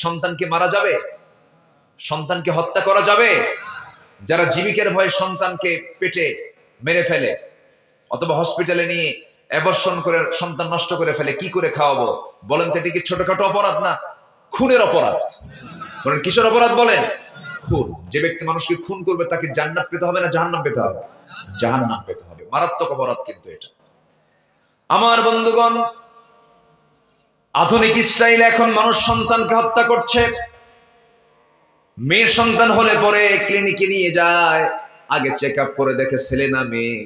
সন্তানকে মারা যাবে? সন্তানকে হত্যা করা যাবে? যারা জীবিকার ভয়ে সন্তানকে পেটে মেরে ফেলে অথবা হসপিটালে নিয়ে অ্যাবর্শন করে সন্তান নষ্ট করে ফেলে, কি করে খাওয়াবো? বলেন তো এটি কি ছোটখাটো অপরাধ না? খুনের অপরাধ। বলেন কিসের অপরাধ? বলেন খুন। যে ব্যক্তি মানুষকে খুন করবে তাকে জান্নাত পেতে হবে না জাহান্নাম পেতে হবে? জাহান্নাম পেতে হবে। মারাত্মক অপরাধ কিন্তু এটা। আমার বন্ধুগণ, আধুনিক ইসরায়েল এখন মানুষ সন্তানকে হত্যা করছে। মেয়ে সন্তান হলে পরে ক্লিনিকে নিয়ে যায়, আগে চেক আপ করে দেখে ছেলে না মেয়ে।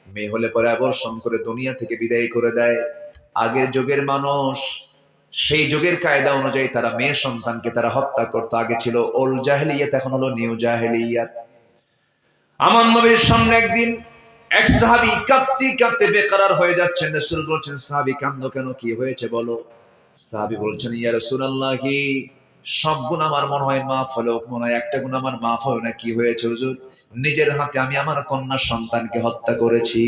মেয়ে হলে পরে অ্যাবর্শন করে দুনিয়া থেকে বিদায় করে দেয়। আগের যুগের মানুষ সেই যুগের কায়দা অনুযায়ী তারা মেয়ে সন্তানকে তারা হত্যা করতো। আগে ছিল ওল্ড জাহেলিয়াত, এখন হলো নিউ জাহেলিয়াত। আমার নবীর সামনে একদিন এক সাহাবী কাঁদতে কাঁদতে বেকরার হয়ে যাচ্ছেন। রাসূল বলছেন, সাহাবী কাঁদো কেন, কি হয়েছে বলো? সাহাবী বলছেন, ইয়া রাসূলুল্লাহি, সব গুণ আমার মনে হয় মাফ হলো, মনে হয় একটা গুণ আমার মাফ হবে না। কি হয়েছে হুজুর? নিজের হাতে আমি আমার কন্যা সন্তানকে হত্যা করেছি।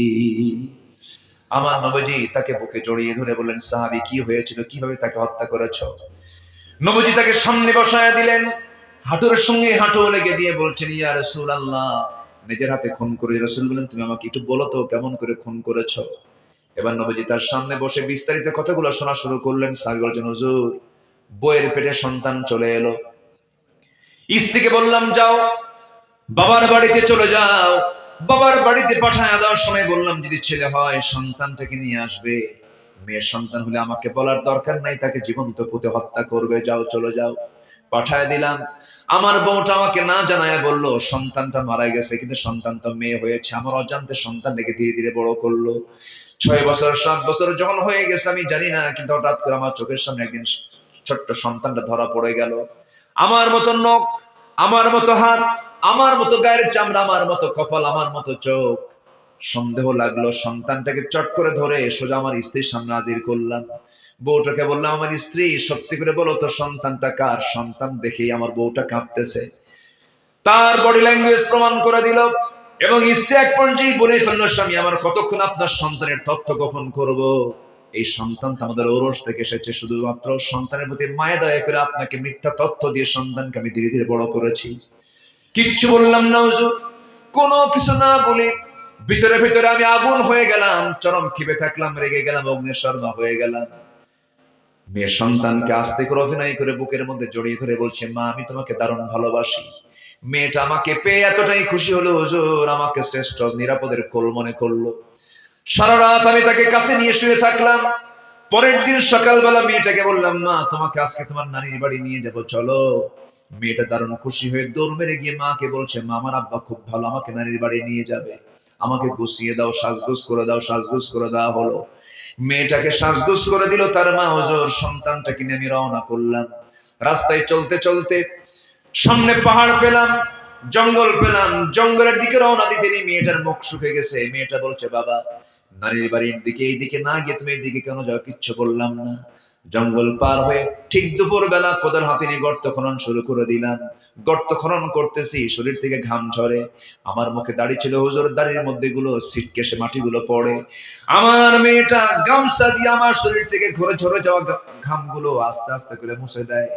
আমার নবীজি তাকে বুকে জড়িয়ে ধরে বললেন, সাহাবী কি হয়েছিল, কিভাবে তাকে হত্যা করেছো? নবীজি তাকে সামনে বসায়া দিলেন, হাঁটুর সঙ্গে হাঁটু লেগে দিয়ে বলছেন, ইয়া রাসূলুল্লাহ, নিজের হাতে খুন করে। রাসূল বলেন, তুমি আমাকে একটু বলো তো কেমন করে খুন করেছো? এবার নবীজি তার সামনে বসে বিস্তারিত কথাগুলো শোনা শুরু করলেন। সাহাবী বলছেন, হুজুর, বইয়ের পেটে সন্তান চলে এলো, স্ত্রীকে বললাম যাও বাবার বাড়িতে চলে যাও। বাবার বাড়িতে পাঠায় দেওয়ার সময় বললাম, যদি ছেলে হয় সন্তানটাকে নিয়ে আসবে, মেয়ের সন্তান হলে আমাকে বলার দরকার নাই, তাকে জীবন্ত পুঁতে হত্যা করবে, যাও চলে যাও। পাঠায় দিলাম। আমার বউটা আমাকে না জানায় বললো সন্তানটা মারা গেছে, কিন্তু সন্তান তো মেয়ে হয়েছে। আমার অজান্তে সন্তানটাকে ধীরে ধীরে বড় করলো। 6 বছর 7 বছর যখন হয়ে গেছে আমি জানি না, কিন্তু হঠাৎ করে আমার চোখের সামনে একদিন ছোট্ট সন্তানটা ধরা পড়ে গেল। আমার মতো নখ, আমার মতো হাত, আমার মতো গায়ের চামড়া, আমার মতো কপাল, আমার মতো চোখ। সন্দেহ লাগলো, সন্তানটাকে চট করে ধরে সোজা আমার স্ত্রীর সামনে হাজির করলাম। বউটাকে বললাম, আমার স্ত্রী, সত্যি করে বলো তো সন্তানটা কার? সন্তান দেখেই আমার বউটা কাঁপতেছে, তার বডি ল্যাঙ্গুয়েজ প্রমাণ করে দিল। এবং স্ত্রী এক পর্যায়ে বলে ফেললো, স্বামী, আমার কতক্ষণ আপনার সন্তানের তথ্য গোপন করব? এই সন্তান তো আমাদের ওরস থেকে এসেছে, শুধুমাত্র সন্তানের প্রতি মায়া দয়া করে আপনাকে মিথ্যা তথ্য দিয়ে সন্তানকে আমি ধীরে ধীরে বড় করেছি। কিচ্ছু বললাম না হুজুর, কোনো কিছু না বলে ভিতরে ভিতরে আমি আগুন হয়ে গেলাম, চরম ক্ষিপে থাকলাম, রেগে গেলাম, অগ্নিশর্মা হয়ে গেলাম। মেয়ের সন্তানকে আস্তে করে অভিনয় করে বুকের মধ্যে জড়িয়ে ধরে বলছে, মা, আমি তোমাকে দারুণ ভালোবাসি। মেয়েটা আমাকে পেয়ে এতটাই খুশি হলো হুজুর, আমাকে শ্রেষ্ঠ নিরাপদের কোল মনে করলো। সারা রাত আমি তাকে কাছে নিয়ে শুয়ে থাকলাম। পরের দিন সকালবেলা মেয়েটাকে বললাম, মা, তোমাকে আজকে তোমার নানির বাড়ি নিয়ে যাব, চলো। মেয়েটা দারুণ খুশি হয়ে দৌড় মেরে গিয়ে মাকে বলছে, মা, আমার আব্বা খুব ভালো, আমাকে নানির বাড়ি নিয়ে যাবে, আমাকে গুছিয়ে দাও, সাজগোজ করে দাও। সাজগোজ করে দেওয়া হলো। মেয়েটাকে সাজগোজ করে দিল তার মা হুজুর। সন্তানটাকে নিয়ে আমি রওনা করলাম। রাস্তায় চলতে চলতে সামনে পাহাড় পেলাম, জঙ্গল পেলাম। জঙ্গলের দিকে রওনা দিতে নিয়ে মেয়েটার মুখ শুকে গেছে। মেয়েটা বলছে, বাবা, নানির বাড়ির দিকে এইদিকে না গিয়ে তুমি এইদিকে কেন যাও? কিচ্ছু বললাম না। জঙ্গল পার হয়ে ঠিক দুপুর বেলা কোদাল হাতে নিয়ে গর্ত খনন শুরু করে দিলাম। গর্ত খনন করতেছি, শরীর থেকে ঘাম ঝরে। আমার মুখে দাড়ি ছিল হুজুর, দাড়ির মধ্যে গুলো ছিটকেসে মাটিগুলো পড়ে। আমার মেয়েটা গামছা দিয়ে আমার শরীর থেকে ঘরে ঝরে যাওয়া ঘামগুলো আস্তে আস্তে করে মুছে দেয়।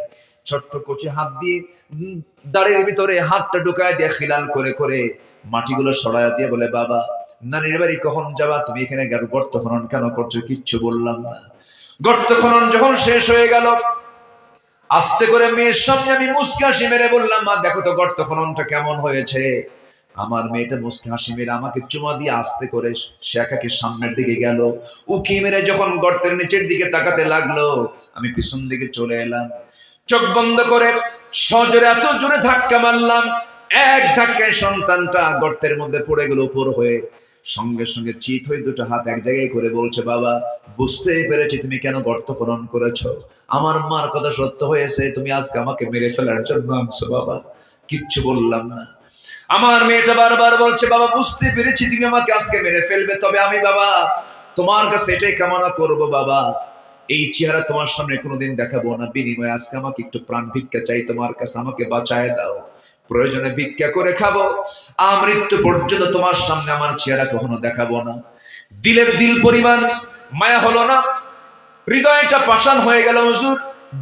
ছোট্ট কচি হাত দিয়ে দাড়ির ভিতরে হাতটা ঢুকায় দিয়ে খিলাল করে করে মাটিগুলো সরাইয়া দিয়ে বলে, বাবা, নানির বাড়ি কখন যাবা? তুমি এখানে গর্ত খনন কেন করছো? কিচ্ছু বললাম না। গর্ত খনন যখন শেষ হয়ে গেল, আস্তে করে মেয়ের সামনে আমি মুচকি হাসি মেরে বললাম, মা, দেখো তো গর্ত খননটা কেমন হয়েছে। আমার মেয়েটা মুচকি হাসি মেরে আমাকে চুমা দিয়ে আস্তে করে সে একাকে সামনের দিকে গেল। উকি মেরে যখন গর্তের নিচের দিকে তাকাতে লাগলো, আমি পিছন দিকে চলে এলাম। চোখ বন্ধ করে সজোরে এত জোরে ধাক্কা মারলাম, এক ধাক্কায় সন্তানটা গর্তের মধ্যে পড়ে গেল উপর হয়ে। সঙ্গে সঙ্গে চিত হয়ে দুটো হাত এক জায়গায় করে বলছে, বাবা, বুঝতেই পেরেছি তুমি কেন গর্ত খনন করেছো। আমার মার কথা সত্য হয়েছে, তুমি আজকে আমাকে মেরে ফেলার জন্য আনছো। বাবা, কিচ্ছু বললাম না। আমার মেয়েটা বারবার বলছে, বাবা, বুঝতে পেরেছি তুমি আমাকে আজকে মেরে ফেলবে, তবে আমি, বাবা, তোমার কাছে এটাই কামনা করবো, বাবা, এই চেহারা তোমার সামনে কোনোদিন দেখাবো না। বিনিময়ে আজকে আমাকে একটু প্রাণ ভিক্ষা চাই তোমার কাছে, আমাকে বাঁচায় দাও। প্রয়োজনে ভিক্ষা করে খাবো, আমৃত্যু পর্যন্ত তোমার সামনে আমার চেহারা কখনো দেখাবো না। দিলের দিল পরিমাণ মায়া হলো না, হৃদয়টা পাষাণ হয়ে গেল হুজুর।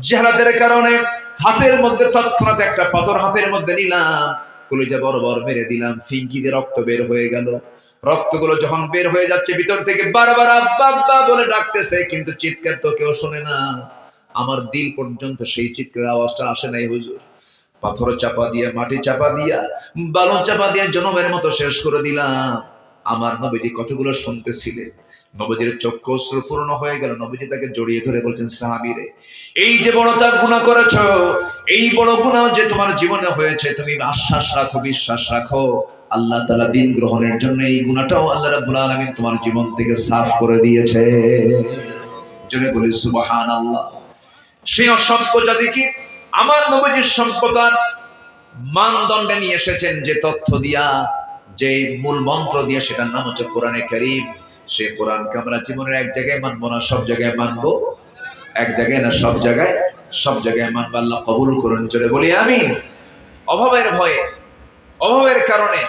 জেহালাতের কারণে হাতের মধ্যে তৎক্ষণাৎ একটা পাথর হাতের মধ্যে নিলাম, কলিজা বরাবর মেরে দিলাম, ফিঙ্কি দিয়ে রক্ত বের হয়ে গেল। রক্তগুলো যখন বের হয়ে যাচ্ছে ভিতর থেকে বারবার আব্বা আব্বা বলে ডাকতেছে, কিন্তু চিৎকার তো কেউ শোনে না। আমার দিল পর্যন্ত সেই চিৎকারের আওয়াজটা আসে নাই হুজুর। পাথর চাপা দিয়ে, মাটি চাপা দিয়া, বালু চাপা দিয়ে জনমের মতো শেষ করে দিলাম। আমার নবীজি কতগুলো শুনতেছিলেন, নবীজির চক্ষু অশ্রু পূর্ণ হয়ে গেল। নবীজি তাকে জড়িয়ে ধরে বলছেন, সাহাবীরে, এই যে বড় তার গুনাহ করেছো, এই বড় গুনাহ যে তোমার জীবনে হয়েছে, তুমি আশ্বাস রাখো, বিশ্বাস রাখো, আল্লাহ তাআলা দিন গ্রহণের জন্য এই গুনাহটাও আল্লাহ রাব্বুল আলামিন তোমার জীবন থেকে সাফ করে দিয়েছে। জোরে বলি সুবহানাল্লাহ। সেই অসভ্য জাতি কি আমার নবীজির সম্পদার মানদণ্ডে নিয়ে এসেছেন, যে তথ্য দিয়া, যে মূল মন্ত্র দিয়ে, সেটার নাম হচ্ছে কোরআনে কারীম। সে কোরআনকে আমরা জীবনের এক জায়গায় মানবো না, সব জায়গায় মানবো। এক জায়গায় না, সব জায়গায়, সব জায়গায় মানবো। আল্লাহ কবুল করুন, জোরে বলি আমিন। অভাবের ভয়ে, অভাবের কারণে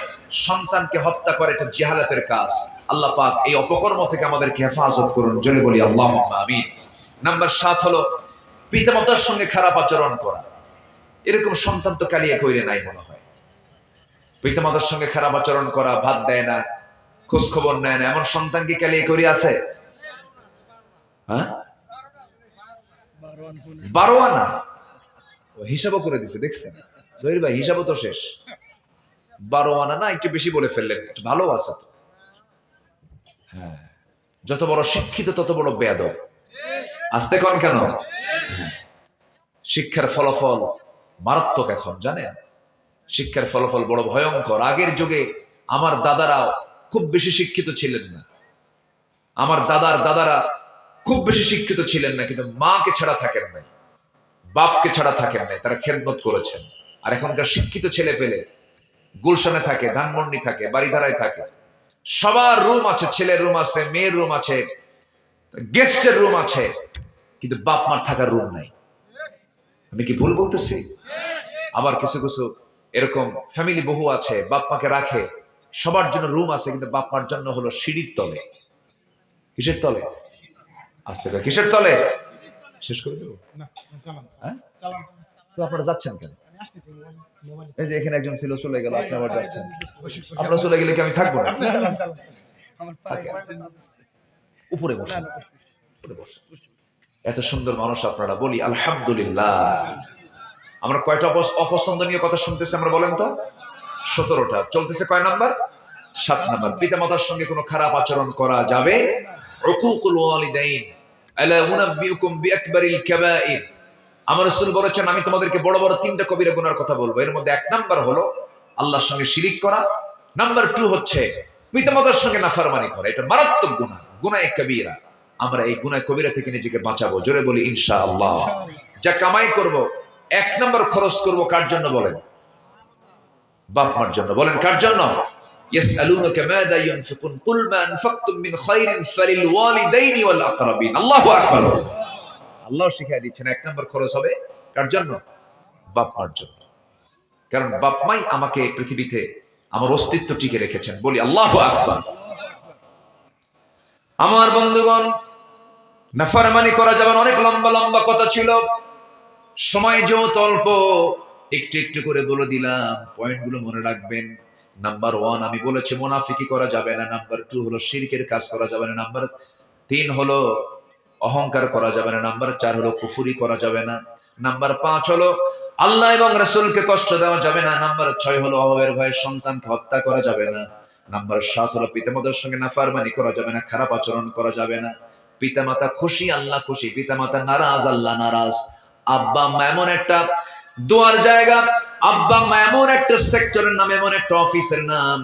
সন্তানকে হত্যা করে, এটা জিহালাতের কাজ। আল্লাহ পাক এই অপকর্ম থেকে আমাদেরকে হেফাজত করুন, জোরে বলি আল্লাহুম্মা আমিন। নাম্বার 7 হলো পিতামাতার সঙ্গে খারাপ আচরণ করা। এরকম সন্তান তো কালিয়ে কইরে নাই মনে হয়। পিতামাতার সঙ্গে খারাপ আচরণ করা, ভাত দেয় না, খোঁজ খবর নেয় না, এমন সন্তান কি কালিয়ে করি আছে? হ্যাঁ, 12 আনা হিসাবও করে দিছে, দেখছেন জহির ভাই? হিসাবও তো শেষ। 12 আনা না, একটু বেশি বলে ফেললেন, একটু ভালো আছে তো। হ্যাঁ, যত বড় শিক্ষিত তত বড় বেয়াদব। আসতে কন কেন? শিক্ষার ফলাফল মারাত্মক এখন, জানেন? শিক্ষার ফলাফল বড় ভয়ঙ্কর। আগের যুগে আমার দাদারা খুব বেশি শিক্ষিত ছিলেন না, আমার দাদারা খুব বেশি শিক্ষিত ছিলেন না, কিন্তু মাকে ছাড়া থাকেন নাই, বাপকে ছাড়া থাকেন নাই, তারা খেদমত করেছেন। আর এখনকার শিক্ষিত ছেলে পেলে গুলশানে থাকে, ধানমন্ডি থাকে, বাড়িধারায় থাকে, সবার রুম আছে, ছেলের রুম আছে, মেয়ের রুম আছে, গেস্টের রুম আছে, কিন্তু বাপ মার থাকার রুম নাই। আমি কি ভুল বলতেছি? আবার কিছু কিছু এরকম ফ্যামিলি বহু আছে, বাপ মাকে রাখে, সবার জন্য রুম আছে, কিন্তু বাপ মার জন্য হলো সিঁড়ির তলে। কিসের তলে? আস্তে করে, কিসের তলে? শেষ করে দেবো? হ্যাঁ, তো আপনারা যাচ্ছেন কেন? এই যে এখানে একজন ছিল, চলে গেল, আপনি আবার যাচ্ছেন। আপনারা চলে গেলে কি আমি থাকবো না? উপরে বসে, উপরে বসে। এত সুন্দর মানুষ আপনারা, বলি আলহামদুলিল্লাহ। আমরা কয়টা অপছন্দনীয় কথা শুনতেছি আমরা, বলেন তো? 17টা। চলতেছে কয় নাম্বার? 7 নাম্বার। পিতামাতার সঙ্গে কোনো খারাপ আচরণ করা যাবে। উকুকুল ওয়ালিদাইন আলা উনাব্বিউকুম বিআকবারিল কাবাইর। আমার রাসূল বলেছেন, আমি তোমাদেরকে বড় বড় 3টা কবিরা গুনার কথা বলবো। এর মধ্যে 1 নাম্বার হলো আল্লাহর সঙ্গে শিরিক করা। নাম্বার 2 হচ্ছে পিতামাতার সঙ্গে নাফরমানি করা। এটা মারাত্মক গুনাহ, গুনাহে কবিরা। আমরা এই গুনাহ কবিরা থেকে নিজেকে বাঁচাবো, জোরে বলি ইনশাআল্লাহ। যা কামাই করব, 1 নাম্বার খরচ করব কার জন্য বলেন? বাপ মার জন্য। বলেন কার জন্য? ইয়াসআলুনাকা মাযা ইউনফিকুন কুল মা আনফাকতুম মিন খায়রিন ফালিল ওয়ালিদাইনি ওয়াল আকরাবিন। আল্লাহু আকবার। আল্লাহ শিখিয়ে দিচ্ছেন 1 নাম্বার খরচ হবে কার জন্য? বাপ মার জন্য। কারণ বাপ মাই আমাকে পৃথিবীতে আমার অস্তিত্ব টিকে রেখেছেন, বলি আল্লাহু আকবার। আমার বন্ধুগণ, নাফরমানি করা যাবে না। অনেক লম্বা লম্বা কথা ছিল, সময় যেহেতু অল্প, একটু একটু করে বলে দিলাম, পয়েন্টগুলো মনে রাখবেন। নাম্বার 1 আমি বলেছি মুনাফিকি করা যাবে না। নাম্বার 2 হলো শিরকের কাজ করা যাবে না। নাম্বার 3 হলো অহংকার করা যাবে না। নাম্বার 4 হলো কুফরি করা যাবে না। নাম্বার 5 হলো আল্লাহ এবং রাসূলকে কষ্ট দেওয়া যাবে না। নাম্বার 6 হলো অভাবের ভয়ে সন্তানকে হত্যা করা যাবে না। নাম্বার 7 হলো পিতামাতার সঙ্গে নাফরমানি করা যাবে না, খারাপ আচরণ করা যাবে না। পিতামাতা খুশি, আল্লাহ খুশি, পিতামাতা নারাজ, আল্লাহ নারাজ। আব্বা আম্মা এমন একটা দোয়ার জায়গা, আব্বা আম্মা এমন একটা সেক্টরের নাম, এমন একটা অফিসের নাম,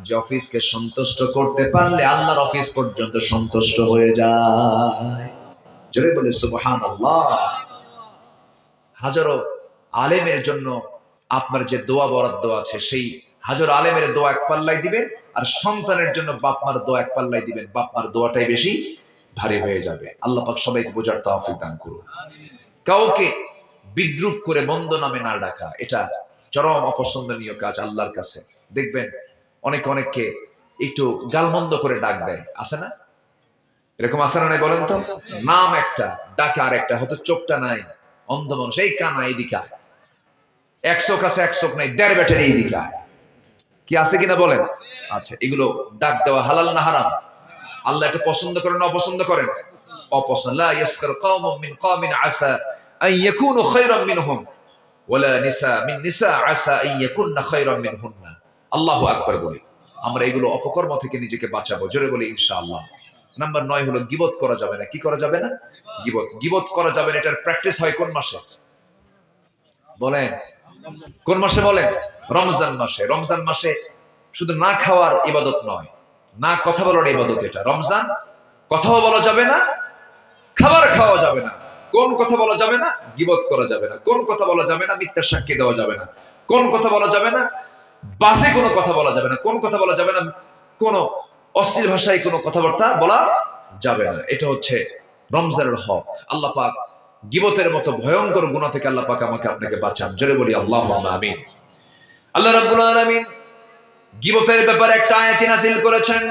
যে অফিসকে সন্তুষ্ট করতে পারলে আল্লাহর অফিস পর্যন্ত সন্তুষ্ট হয়ে যায়। জোরে বলে সুবহানাল্লাহ। হাজারো আলেমের জন্য আপনার যে দোয়া বরাদ্দ আছে, সেই হাজারো আলেমের দোয়া এক পাল্লায় দিবেন, আর সন্তানের জন্য বাপ মার দোয়া এক পাল্লায় দিবেন। বাপ মার দোয়াটাই বেশি ভারী হয়ে যাবে। আল্লাহ পাক সবাইকে বোঝার তৌফিক দান করুন। কাউকে বিদ্রুপ করে মন্দ নামে না ডাকা, এটা চরম অপছন্দনীয় কাজ আল্লাহর কাছে। দেখবেন অনেককে একটু গালমন্দ করে ডাক দেয়, আছে না? এরকম আছে না নাই বলেন তো? নাম একটা, ডাকা আর একটা, হয়তো চোখটা নাই, অন্ধ মানুষ এই কানা এইদিকে আয়, 100 কাছে 100 নাই, 1.5 ব্যাটারি এইদিকে আয়। কি আছে কিনা বলেন? আচ্ছা, এগুলো ডাক দেওয়া হালাল না হারাম? আল্লাহ এটা পছন্দ করেন না অপছন্দ করেন? অপছন্দ। লা ইয়াসকার কওমুম মিন কওমিন আসা আন ইয়াকুনু খায়রাম মিনহুম ওয়ালা নিসা মিন নিসা আসা আন ইয়াকুননা খায়রাম মিনহুন্না। আল্লাহু আকবার বলি। আমরা এগুলো অপকর্ম থেকে নিজেকে বাঁচাবো, জোরে বলি ইনশাআল্লাহ। নাম্বার 9 হলো গীবত করা যাবে না। কি করা যাবে না? গীবত করা যাবে না। এটার প্র্যাকটিস হয় কোন মাসে বলেন? কোন মাসে বলেন? রমজান মাসে। রমজান মাসে শুধু না খাওয়ার ইবাদত নয়, না কথা বলার ইবাদত এটা। রমজান কথাও বলা যাবে না, খাবার খাওয়া যাবে না। কোন কথা বলা যাবে না? গীবত করা যাবে না। কোন কথা বলা যাবে না? মিথ্যার সাক্ষী দেওয়া যাবে না। কোন কথা বলা যাবে না? বাজে কোনো কথা বলা যাবে না। কোন কথা বলা যাবে না? কোন অশ্লীল ভাষায় কোনো কথাবার্তা বলা যাবে না। এটা হচ্ছে রমজানের হক। আল্লাহ পাক গীবতের মতো ভয়ঙ্কর গুনাহ থেকে আল্লাহ পাক আমাকে আপনাকে বাঁচান, জোরে বলি আল্লাহুম্মা আমিন। আল্লাহ রাব্বুল আলামিন গীবতের ব্যাপারে একটা আয়াত নাযিল করেছেন,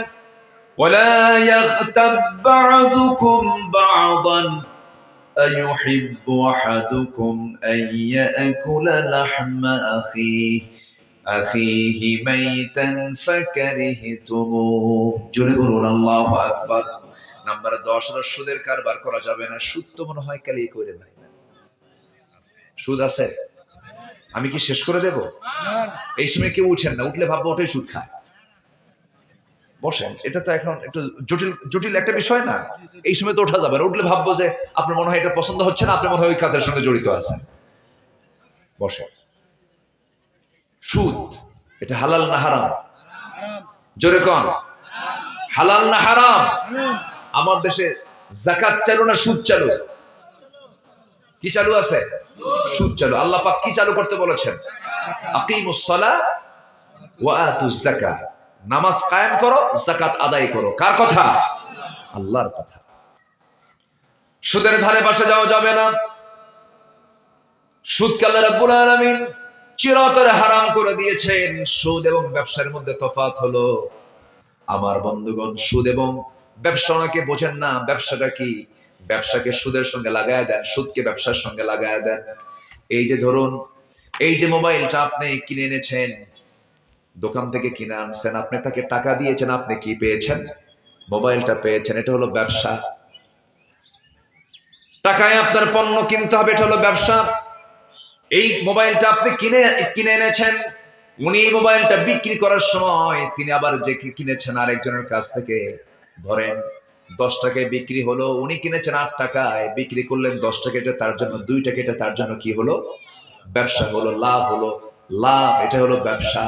ওয়ালা ইয়াগতাব বা'দুকুম বা'দান আইয়ুহিব্বু আহাদুকুম আন ইয়াকুলা লাহমা আখিহি মাইতান ফাকারিহতুমুহ। জোরে বলুন আল্লাহু আকবার। নাম্বার 10 হলো সুদের কারবার করা যাবে না। সুদ তো মনে হয় কালি করে নাই। সুদ আছে? আমি কি শেষ করে দেব? এই সময় কেউ উঠেন না, উঠলে ভাববো ওটাই সুদ খায়। বসেন, এটা তো এখন একটু জটিল একটা বিষয় না? এই সময় তো ওঠা যাবে না। উঠলে ভাববো যে আপনার মনে হয় এটা পছন্দ হচ্ছে না, আপনার মনে হয় ওই কাজের সঙ্গে জড়িত আছেন। বসেন। সুদ এটা হালাল না হারাম? জোরে কোন, হালাল না হারাম? আমার দেশে যাকাত চালু না সুদ চালু? কি চালু আছে? সুদ চালু। আল্লাহ পাক কি চালু করতে বলেছেন? আকিমুস সালাহ ওয়া আতুজ যাকাত। নামাজ কায়েম করো, যাকাত আদায় করো। কার কথা? আল্লাহর কথা। সুদের ধারে পাশে যাওয়া যাবে না। সুদকে আল্লাহ রাব্বুল আলামিন চিরতরে হারাম করে দিয়েছেন। সুদ এবং ব্যবসার মধ্যে তফাৎ হলো, আমার বন্ধুগণ, সুদ এবং ব্যবসা অনেকে বোঝেন না। ব্যবসাটা কি? ব্যবসাকে সুদের সঙ্গে লাগায় দেন, সুদকে ব্যবসার সঙ্গে লাগায় দেন। এই যে ধরুন, এই যে মোবাইলটা আপনি কিনে এনেছেন, দোকান থেকে কিনে আনছেন, আপনি তাকে টাকা দিয়েছেন, আপনি কি পেয়েছেন? মোবাইলটা পেয়েছেন। এটা হলো ব্যবসা। টাকায় আপনার পণ্য কিনতে হবে, এটা হলো ব্যবসা। এই মোবাইলটা আপনি কিনে এনেছেন, উনি এই মোবাইলটা বিক্রি করার সময় তিনি আবার যে কিনেছেন আরেকজনের কাছ থেকে, ধরেন 10 টাকায় বিক্রি হলো, উনি কিনেছেন 8 টাকায়, বিক্রি করলেন 10 টাকা। এটা তার জন্য 2 টাকা, এটা তার জন্য কি হলো? ব্যবসা হলো, লাভ হলো। লাভ, এটা হলো ব্যবসা।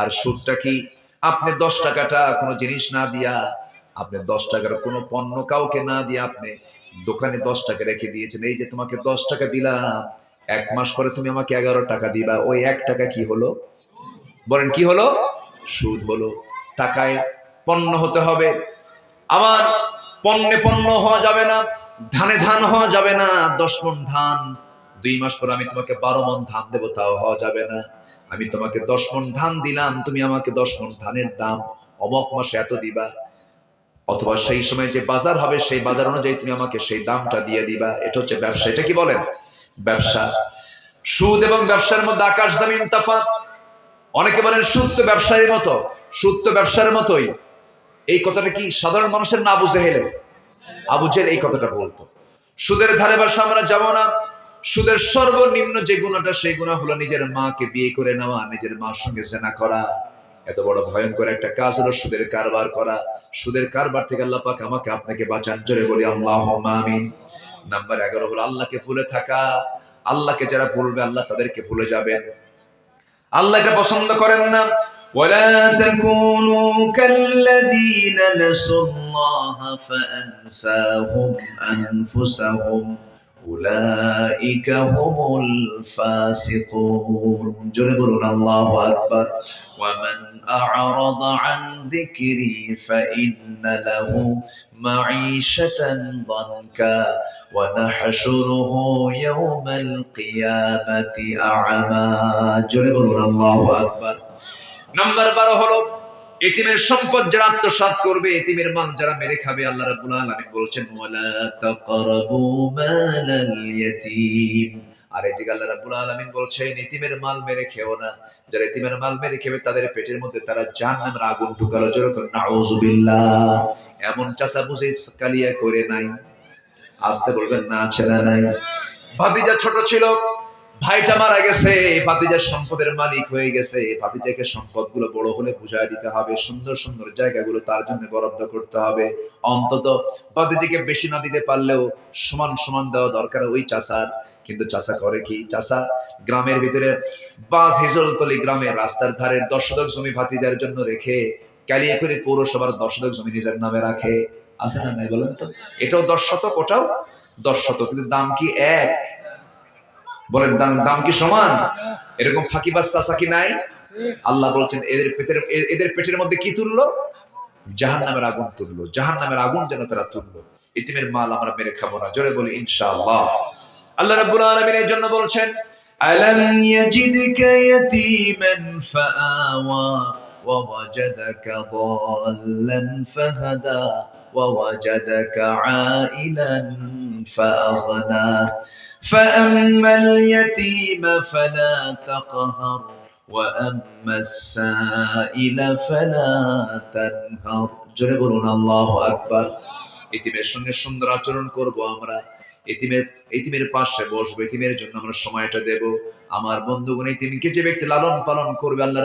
আর সুদটা কি? আপনি 10 টাকাটা কোনো জিনিস না দিয়া, আপনি 10 টাকার কোনো পণ্য কাউকে না দিয়ে আপনি দোকানে 10 টাকা রেখে দিয়েছেন। এই যে তোমাকে 10 টাকা দিলাম, 1 মাস পরে তুমি আমাকে 11 টাকা দিবা। ওই 1 টাকা কি হলো? বলেন কি হলো? সুদ হলো। টাকায় পণ্য হতে হবে। আবার পণ্যে পণ্য হওয়া যাবে না, ধানে ধান হওয়া যাবে না। 10 মণ ধান, 2 মাস পর আমি তোমাকে 12 মণ ধান দেবো, তাও হওয়া যাবে না। আমি তোমাকে 10 মণ ধান দিলাম, তুমি আমাকে 10 মণ ধানের দাম অমক মাসে এত দিবা। অথবা সেই সময় যে বাজার হবে, সেই বাজার অনুযায়ী তুমি আমাকে সেই দামটা দিয়ে দিবা। এটা হচ্ছে ব্যবসা। এটা কি বলেন? ব্যবসা। সুদ এবং ব্যবসার মধ্যে আকাশ জমিন তফাৎ। অনেকে বলেন সুদ তো ব্যবসার মতো, সুদ তো ব্যবসার মতোই। এই কথাটা কি সাধারণ মানুষের না বুঝে হেলে? আবু জেহেল এই কথাটা বলতো। সুদের ধারে বাসা আমরা যাব না। সুদের সর্বনিম্ন যে গুনাহটা, সেই গুনাহ হলো নিজের মাকে বিয়ে করে নেওয়া, নিজের মার সঙ্গে জিনা করা। এত বড় ভয়ঙ্কর একটা কাজ হলো সুদের কারবার করা। সুদের কারবার থেকে আল্লাহ পাক আমাকে আপনাকে বাঁচান, জোরে বলি আল্লাহুম্মা আমিন। নাম্বার 11 হলো আল্লাহকে ভুলে থাকা। আল্লাহকে যারা ভুলবে, আল্লাহ তাদেরকে ভুলে যাবেন। আল্লাহ এটা পছন্দ করেন না। ولا تكونوا كالذين نسوا الله فأنساهم أنفسهم أولئك هم الفاسقون. جربوا الله أكبر. ومن أعرض عن ذكري فإن له معيشة ضنكا ونحشره يوم القيامة أعمى. جربوا الله أكبر. নাম্বার 12 হলো এতিমের সম্পদ যারা আত্মসাৎ করবে, এতিমের মাল যারা মেরে খাবে। আল্লাহ রাব্বুল আলামিন বলছেন, ওয়ালা তাকরাবু মালাল ইয়াতীম আর এদিকে আল্লাহ রাব্বুল আলামিন বলছেন এতিমের মাল মেরে খেও না, যারা এতিমের মাল মেরে খেবে তাদের পেটের মধ্যে তারা জাহান্নামের আগুন ঢুকালো। জোরে করে নাউযুবিল্লাহ। এমন চাচা বুঝে কালিয়া করে নাই, আসতে বলবেন না ছেলে নাই। ভাতিজা ছোট ছিল, ভাইটা মারা গেছে, ভাতিজার সম্পদের মালিক হয়ে গেছে। ভাতিজাকে সম্পদগুলো বড় হলে বুঝায় দিতে হবে, সুন্দর সুন্দর জায়গাগুলো তার জন্য বরাদ্দ করতে হবে। অন্তত ভাতিজাকে বেশি না দিতে পারলেও সমান সমান দেওয়া দরকার ওই চাচার। কিন্তু চাচা করে কি? চাচা গ্রামের ভিতরে বাস হিজলতলি গ্রামের রাস্তার ধারের 10 শতক জমি ভাতিজার জন্য রেখে কালিয়াকৈর পৌরসভার 10 শতক জমি নিজের নামে রাখে। আছে না নাই বলেন তো? এটাও 10 শতক, ওটাও 10 শতক, কিন্তু দাম কি এক? বলেন দাম কি সমান? এরকম ফাঁকিবাজ চাচা কি নাই? আল্লাহ বলছেন এদের পেটের মধ্যে কি তুললো? জাহান্নামের আগুন তুললো। জাহান্নামের আগুন যেন তারা তুললো। ইতিমের মাল আমরা মেরে খাবো না। জোরে বলি ইনশাআল্লাহ। আল্লাহ রাব্বুল আলামিন এর জন্য বলছেন আলাম ইয়াজিদকা ইয়াতীমান ফাআওয়া ওয়া ওয়াজাদাকা দাল্লান ফাহাদা ওয়া ওয়াজাদাকা আইলান ফাআগনা فأما اليتيم فلا تقهر وأما السائل فلا تنهر জোরে বলুন আল্লাহু আকবার। এতিমের সঙ্গে সুন্দর আচরণ করব আমরা, এতিমের পাশে বসবো, এতিমের জন্য আমরা সময়টা দেব। আমার বন্ধুগণ, এতিমকে যে ব্যক্তি লালন পালন করবে আল্লাহ